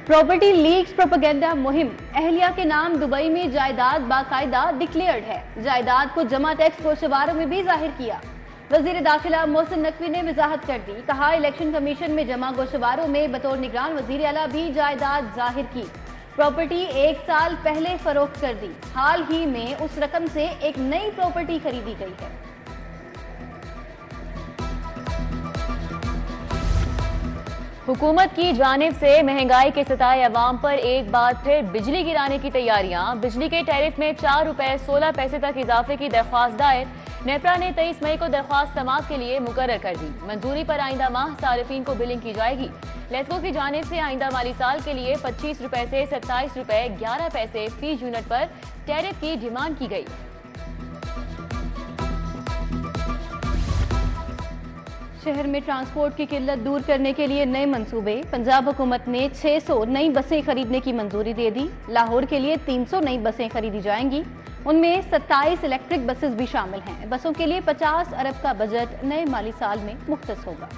Property leaks propaganda मुहिम। अहलिया के नाम दुबई में जायदाद बाकायदा डिक्लेयर्ड है। जायदाद को जमा टैक्स गोशवारों में भी जाहिर किया। वजीर दाखिला मोहसिन नकवी ने वजाहत कर दी। कहा, इलेक्शन कमीशन में जमा गोशवारों में बतौर निगरान वजीर आला भी जायदाद जाहिर की। प्रॉपर्टी 1 साल पहले फरोख्त कर दी। हाल ही में उस रकम से एक नई प्रॉपर्टी खरीदी गई है। हुकूमत की जानिब से महंगाई के सताए अवाम पर एक बार फिर बिजली गिराने की तैयारियां। बिजली के टैरिफ में 4 रुपए 16 पैसे तक इजाफे की दरख्वास्त दायर। नेपरा ने 23 मई को दरख्वास्त समाअत के लिए मुकर्रर कर दी। मंजूरी पर आइंदा माह सारिफीन को बिलिंग की जाएगी। लेस्को की जानिब से आइंदा माली साल के लिए 25 रुपए से 27 रुपए 11 पैसे फी यूनिट पर टैरिफ की डिमांड की गई। शहर में ट्रांसपोर्ट की किल्लत दूर करने के लिए नए मंसूबे। पंजाब हुकूमत ने 600 नई बसें खरीदने की मंजूरी दे दी। लाहौर के लिए 300 नई बसें खरीदी जाएंगी। उनमें 27 इलेक्ट्रिक बसेस भी शामिल हैं। बसों के लिए 50 अरब का बजट नए माली साल में मुख्तस होगा।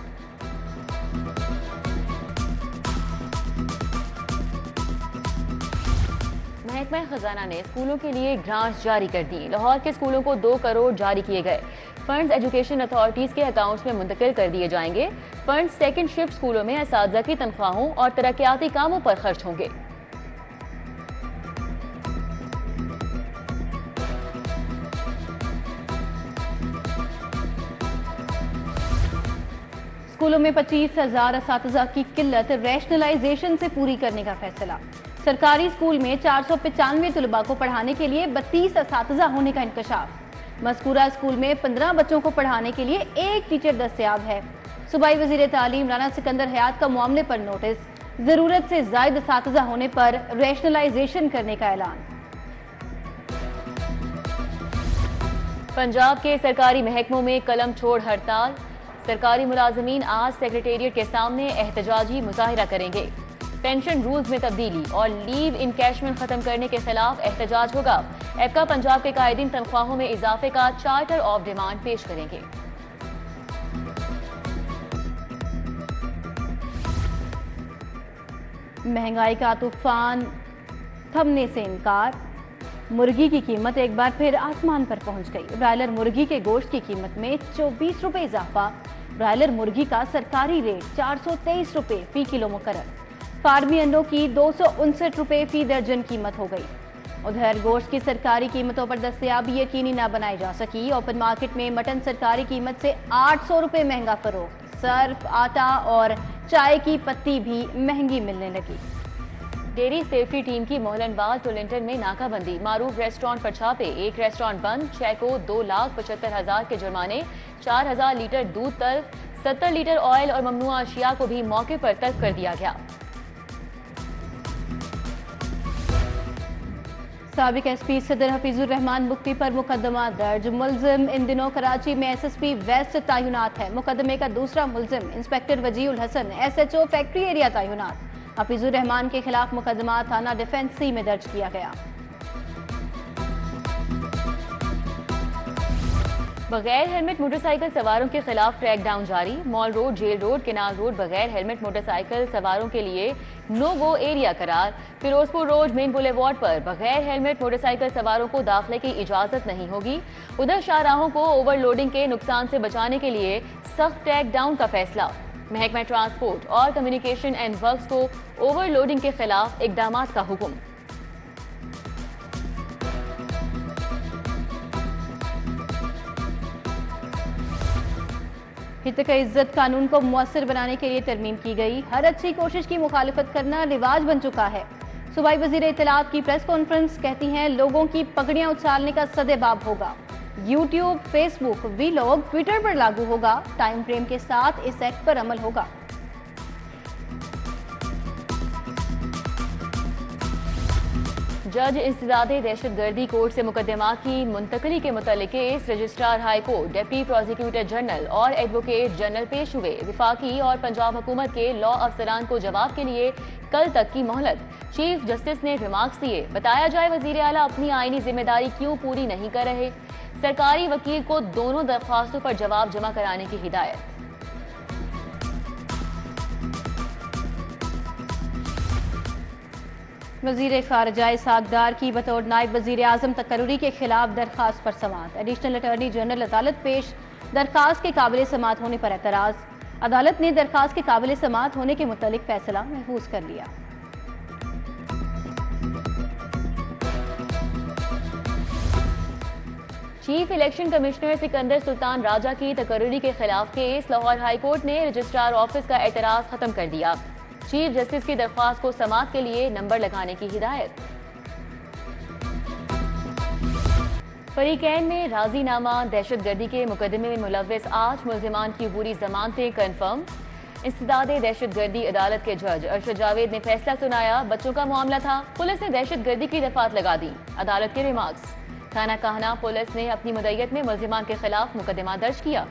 महकमा खजाना ने स्कूलों के लिए ग्रांट्स जारी कर दी। लाहौर के स्कूलों को 2 करोड़ जारी किए गए। फंड्स एजुकेशन अथॉरिटीज के अकाउंट्स में मुंतकिल कर दिए जाएंगे। फंड्स सेकंड शिफ्ट स्कूलों में असातिज़ा की तनख्वाहों और तरक्याती कामों पर खर्च होंगे। स्कूलों में 25,000 असातिज़ा की किल्लत रैशनलाइजेशन से पूरी करने का फैसला। सरकारी स्कूल में 495 तलबा को पढ़ाने के लिए 32 असातिज़ा होने का इंकशाफ। मज़कूरा स्कूल में 15 बच्चों को पढ़ाने के लिए 1 टीचर दस्तयाब है। सूबाई वज़ीर तालीम राना सिकंदर हयात का मामले पर नोटिस। जरूरत से ज़ायद असातिज़ा होने पर रैशनलाइजेशन करने का ऐलान। पंजाब के सरकारी महकमों में कलम छोड़ हड़ताल। सरकारी मुलाजमीन आज सेक्रेटेरिएट के सामने एहतजाजी मुजाहिरा करेंगे। पेंशन रूल्स में तब्दीली और लीव इनकैशमेंट खत्म करने के खिलाफ एहतजाज होगा। एपका पंजाब के कायदीन तनख्वाहों में इजाफे का चार्टर ऑफ डिमांड पेश करेंगे। महंगाई का तूफान थमने से इनकार। मुर्गी की कीमत एक बार फिर आसमान पर पहुंच गई। ब्रायलर मुर्गी के गोश्त की कीमत में 24 रुपए इजाफा। ब्रायलर मुर्गी का सरकारी रेट 423 रुपए फी किलो मुकर्रर। फार्मी अंडों की 259 रुपए फी दर्जन कीमत हो गई। उधर गोश्त की सरकारी कीमतों पर दस्तयाबी यकीनी न बनाई जा सकी। ओपन मार्केट में मटन सरकारी कीमत से 800 रुपए महंगा फरोख्त। सर्फ, आटा और चाय की पत्ती भी महंगी मिलने लगी। डेयरी सेफ्टी टीम की मोहलनबाज टोलिंटन में नाकाबंदी। मारूफ रेस्टोरेंट पर छापे। एक रेस्टोरेंट बंद। 6 को 2,75,000 के जुर्माने। 4,000 लीटर दूध तल्फ। 70 लीटर ऑयल और ममनुआ अशिया को भी मौके पर तल्फ कर दिया गया। साबिक एसपी सदर हफीजुर रहमान मुफ्ती पर मुकदमा दर्ज। मुलजिम इन दिनों कराची में एसएसपी वेस्ट तैनात है। मुकदमे का दूसरा मुलजिम inspector Wajiul Hasan SHO factory area तैनात। हफीजुर रहमान के खिलाफ मुकदमा थाना डिफेंस सी में दर्ज किया गया। बगैर हेलमेट मोटरसाइकिल सवारों के खिलाफ क्रैक डाउन जारी। Mall road, jail road, canal road बगैर हेलमेट मोटरसाइकिल सवारों के लिए नो गो एरिया करार। फिरोजपुर रोड मेन बुलेवार्ड पर बगैर हेलमेट मोटरसाइकिल सवारों को दाखिले की इजाजत नहीं होगी। उधर शाहराहों को ओवरलोडिंग के नुकसान से बचाने के लिए सख्त क्रैक डाउन का फैसला। महकमा ट्रांसपोर्ट और कम्युनिकेशन एंड वर्क्स को ओवरलोडिंग के खिलाफ इकदामात का हुक्म। हितक इज्जत कानून को मुअस्सर बनाने के लिए तरमीम की गई। हर अच्छी कोशिश की मुखालिफत करना रिवाज बन चुका है। सूबाई वजीर इत्तलात की प्रेस कॉन्फ्रेंस। कहती हैं, लोगों की पगड़ियां उछालने का सदेबाब होगा। यूट्यूब, फेसबुक, वीलॉग, ट्विटर पर लागू होगा। टाइम फ्रेम के साथ इस एक्ट पर अमल होगा। जज इंसदादे दहशतगर्दी कोर्ट से मुकदमा की मुंतकली के मुतालिक case registrar high court, deputy prosecutor general और एडवोकेट जनरल पेश हुए। विफाकी और पंजाब हुकूमत के लॉ अफसरान को जवाब के लिए कल तक की मोहलत। चीफ जस्टिस ने रिमार्क्स दिए। बताया जाए वजीर आला अपनी आईनी जिम्मेदारी क्यों पूरी नहीं कर रहे। सरकारी वकील को दोनों दरख्वास्तों पर जवाब जमा कराने की हिदायत। وزیر خارجہ اسحاق ڈار کی بطور نائب وزیر اعظم تقرری کے خلاف درخواست پر سماعت۔ ایڈیشنل اٹارنی جنرل عدالت پیش، درخواست کے قابل سماعت ہونے پر اعتراض۔ عدالت نے درخواست کے قابل سماعت ہونے کے متعلق فیصلہ محفوظ کر لیا۔ چیف الیکشن کمشنر سکندر سلطان راجہ کی تقرری کے خلاف کیس، لاہور ہائی کورٹ نے رجسٹرار آفس کا اعتراض ختم کر دیا۔ چیف جسٹس کی درخواست کو سماعت کے لیے نمبر لگانے کی ہدایت۔ فریقین میں راضی نامہ، دہشت گردی کے مقدمے میں ملوث 8 ملزمان کی عبوری ضمانتیں کنفرم۔ انسداد دہشت گردی عدالت کے جج ارشد جاوید نے فیصلہ سنایا، بچوں کا معاملہ تھا، پولیس نے دہشت گردی کی دفعات لگا دی۔ عدالت کے ریمارکس، تھانہ کاہنہ پولیس نے اپنی مدعیت میں ملزمان کے خلاف مقدمہ درج کیا۔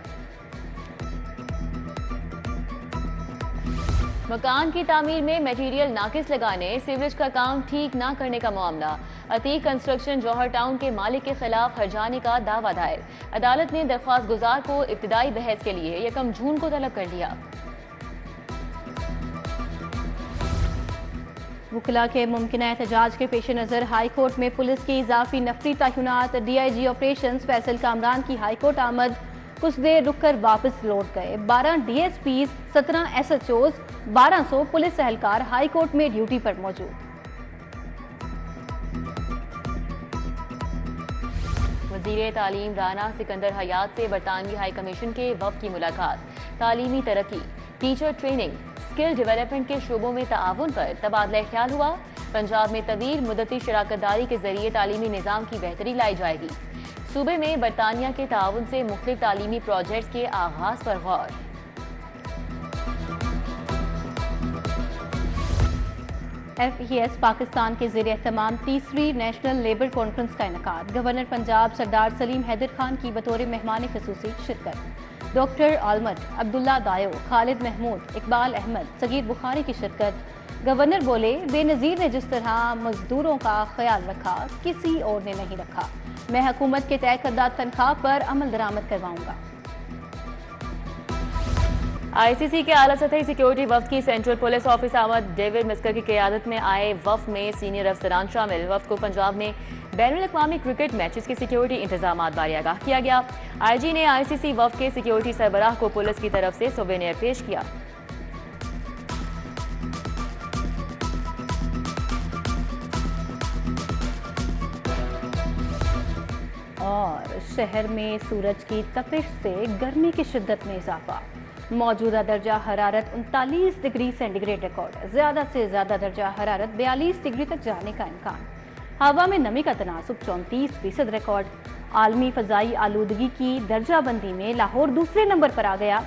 مکان کی تعمیر میں میٹیریل ناقص لگانے، سیوریج کا کام ٹھیک نہ کرنے کا معاملہ، عتیق کنسٹرکشن جوہر ٹاؤن کے مالک کے خلاف ہرجانے کا دعویٰ دائر۔ عدالت نے درخواست گزار کو ابتدائی بحث کے لیے 1 جون کو طلب کر لیا۔ وکلاء کے ممکنہ احتجاج کے پیش نظر ہائی کورٹ میں پولیس کی اضافی نفری تعینات۔ D I G operations Faisal Kamran کی ہائی کورٹ آمد، کچھ دیر رک کر واپس لوٹ گئے۔ 12 D S Ps, 17 S H Os, 1200 police اہلکار ہائی کورٹ میں ڈیوٹی پر موجود۔ وزیر تعلیم رانا سکندر حیات سے برطانوی ہائی کمیشن کے وفد کی ملاقات۔ تعلیمی ترقی، ٹیچر ٹریننگ، اسکل ڈیولپمنٹ کے شعبوں میں تعاون پر تبادلہ خیال ہوا۔ پنجاب میں طویل مدتی شراکت داری کے ذریعے تعلیمی نظام کی بہتری لائی جائے گی۔ صوبے میں برطانیہ کے تعاون سے مختلف تعلیمی پروجیکٹس کے آغاز پر غور۔ ایف ای ایس پاکستان کے زیر اہتمام تیسری نیشنل لیبر کانفرنس کا انعقاد۔ گورنر پنجاب سردار سلیم حیدر خان کی بطور مہمان خصوصی شرکت۔ ڈاکٹر عالمٹ، عبداللہ دایو، خالد محمود، اقبال احمد، صغیر بخاری کی شرکت۔ گورنر بولے، بے نظیر نے جس طرح مزدوروں کا خیال رکھا، کسی اور نے نہیں رکھا۔ میں حکومت کے طے کردہ تنخواہ پر عمل درآمد کرواؤں گا۔ آئی سی سی کے اعلیٰ سطحی سیکیورٹی وفد کی سینٹرل پولیس آفس آمد۔ ڈیوڈ مسکر کی قیادت میں آئے وفد میں سینئر افسران شامل۔ وفد کو پنجاب میں بین الاقوامی کرکٹ میچز کے سیکیورٹی انتظامات بارے آگاہ کیا گیا۔ آئی جی نے آئی سی سی وفد کے سیکیورٹی سربراہ کو پولیس کی طرف سے سووینیر پیش کیا۔ اور شہر میں سورج کی تپش سے گرمی کی شدت میں اضافہ۔ موجودہ درجہ حرارت 39 ڈگری سینٹی گریڈ ریکارڈ، زیادہ سے زیادہ درجہ حرارت 42 ڈگری تک جانے کا امکان۔ ہوا میں نمی کا تناسب 34% ریکارڈ۔ عالمی فضائی آلودگی کی درجہ بندی میں لاہور دوسرے نمبر پر آ گیا۔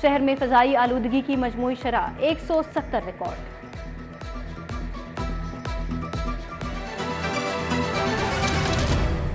شہر میں فضائی آلودگی کی مجموعی شرح 170 ریکارڈ۔